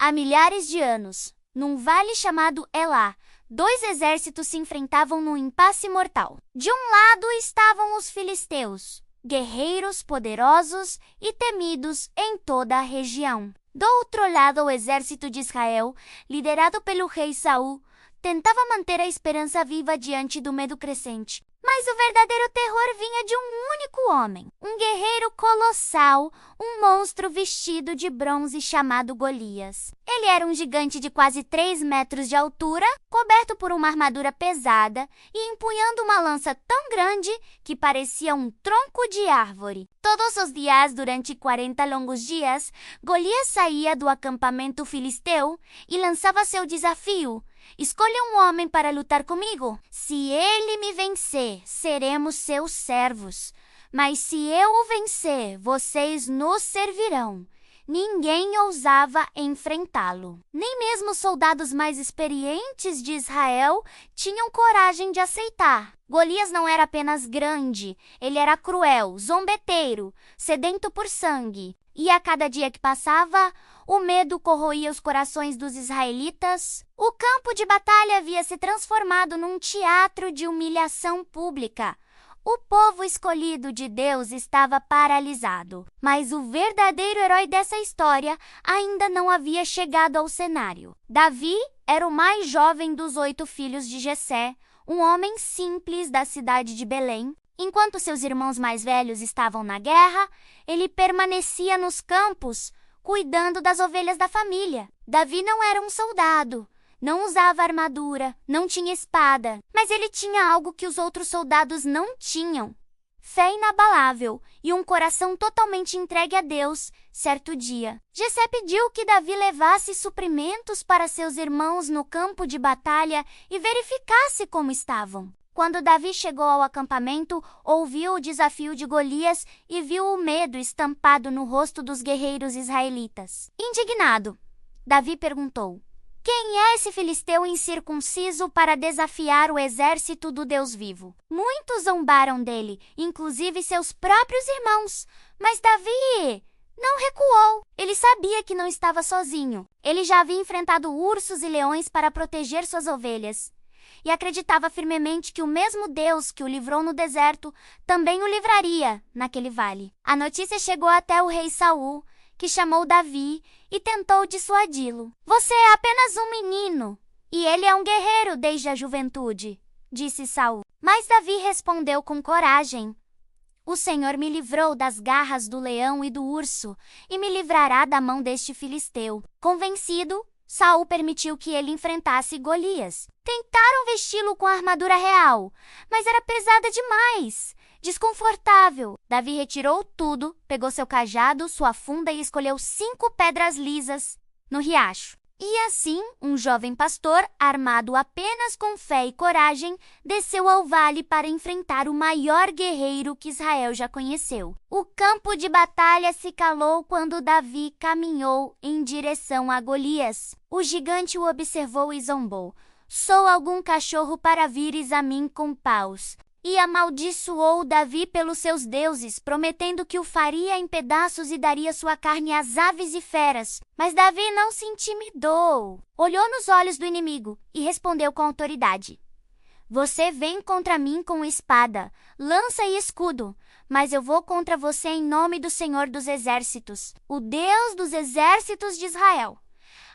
Há milhares de anos, num vale chamado Elá, dois exércitos se enfrentavam num impasse mortal. De um lado estavam os filisteus, guerreiros poderosos e temidos em toda a região. Do outro lado, o exército de Israel, liderado pelo rei Saul, tentava manter a esperança viva diante do medo crescente. Mas o verdadeiro terror vinha de um único homem, um guerreiro colossal, um monstro vestido de bronze chamado Golias. Ele era um gigante de quase 3 metros de altura, coberto por uma armadura pesada e empunhando uma lança tão grande que parecia um tronco de árvore. Todos os dias, durante 40 longos dias, Golias saía do acampamento filisteu e lançava seu desafio: escolha um homem para lutar comigo. Se ele me vencer, seremos seus servos. Mas se eu o vencer, vocês nos servirão. Ninguém ousava enfrentá-lo. Nem mesmo os soldados mais experientes de Israel tinham coragem de aceitar. Golias não era apenas grande, ele era cruel, zombeteiro, sedento por sangue. E a cada dia que passava, o medo corroía os corações dos israelitas. O campo de batalha havia se transformado num teatro de humilhação pública. O povo escolhido de Deus estava paralisado. Mas o verdadeiro herói dessa história ainda não havia chegado ao cenário. Davi era o mais jovem dos 8 filhos de Jessé, um homem simples da cidade de Belém. Enquanto seus irmãos mais velhos estavam na guerra, ele permanecia nos campos, cuidando das ovelhas da família. Davi não era um soldado, não usava armadura, não tinha espada, mas ele tinha algo que os outros soldados não tinham: fé inabalável e um coração totalmente entregue a Deus. Certo dia, Jessé pediu que Davi levasse suprimentos para seus irmãos no campo de batalha e verificasse como estavam. Quando Davi chegou ao acampamento, ouviu o desafio de Golias e viu o medo estampado no rosto dos guerreiros israelitas. Indignado, Davi perguntou: quem é esse filisteu incircunciso para desafiar o exército do Deus vivo? Muitos zombaram dele, inclusive seus próprios irmãos. Mas Davi não recuou. Ele sabia que não estava sozinho. Ele já havia enfrentado ursos e leões para proteger suas ovelhas. E acreditava firmemente que o mesmo Deus que o livrou no deserto também o livraria naquele vale. A notícia chegou até o rei Saul, que chamou Davi e tentou dissuadi-lo. Você é apenas um menino, e ele é um guerreiro desde a juventude, disse Saul. Mas Davi respondeu com coragem: o Senhor me livrou das garras do leão e do urso, e me livrará da mão deste filisteu. Convencido, Saul permitiu que ele enfrentasse Golias. Tentaram vesti-lo com a armadura real, mas era pesada demais, desconfortável. Davi retirou tudo, pegou seu cajado, sua funda e escolheu 5 pedras lisas no riacho. E assim, um jovem pastor, armado apenas com fé e coragem, desceu ao vale para enfrentar o maior guerreiro que Israel já conheceu. O campo de batalha se calou quando Davi caminhou em direção a Golias. O gigante o observou e zombou: sou algum cachorro para vires a mim com paus. E amaldiçoou Davi pelos seus deuses, prometendo que o faria em pedaços e daria sua carne às aves e feras. Mas Davi não se intimidou. Olhou nos olhos do inimigo e respondeu com autoridade: você vem contra mim com espada, lança e escudo, mas eu vou contra você em nome do Senhor dos Exércitos, o Deus dos exércitos de Israel,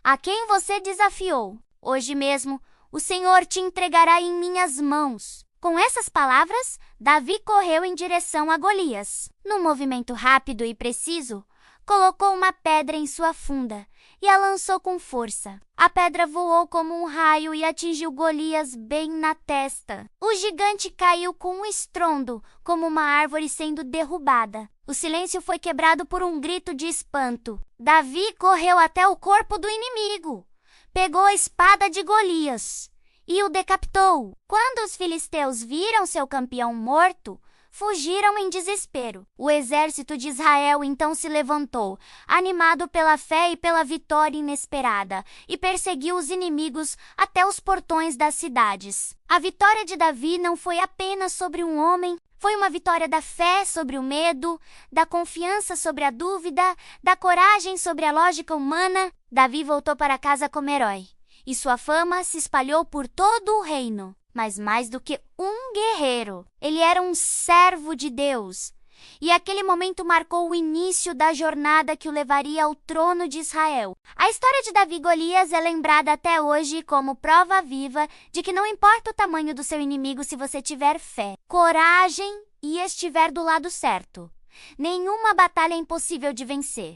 a quem você desafiou. Hoje mesmo, o Senhor te entregará em minhas mãos. Com essas palavras, Davi correu em direção a Golias. Num movimento rápido e preciso, colocou uma pedra em sua funda e a lançou com força. A pedra voou como um raio e atingiu Golias bem na testa. O gigante caiu com um estrondo, como uma árvore sendo derrubada. O silêncio foi quebrado por um grito de espanto. Davi correu até o corpo do inimigo, pegou a espada de Golias e o decapitou. Quando os filisteus viram seu campeão morto, fugiram em desespero. O exército de Israel então se levantou, animado pela fé e pela vitória inesperada, e perseguiu os inimigos até os portões das cidades. A vitória de Davi não foi apenas sobre um homem, foi uma vitória da fé sobre o medo, da confiança sobre a dúvida, da coragem sobre a lógica humana. Davi voltou para casa como herói, e sua fama se espalhou por todo o reino. Mas mais do que um guerreiro, ele era um servo de Deus. E aquele momento marcou o início da jornada que o levaria ao trono de Israel. A história de Davi e Golias é lembrada até hoje como prova viva de que não importa o tamanho do seu inimigo se você tiver fé, coragem e estiver do lado certo. Nenhuma batalha é impossível de vencer.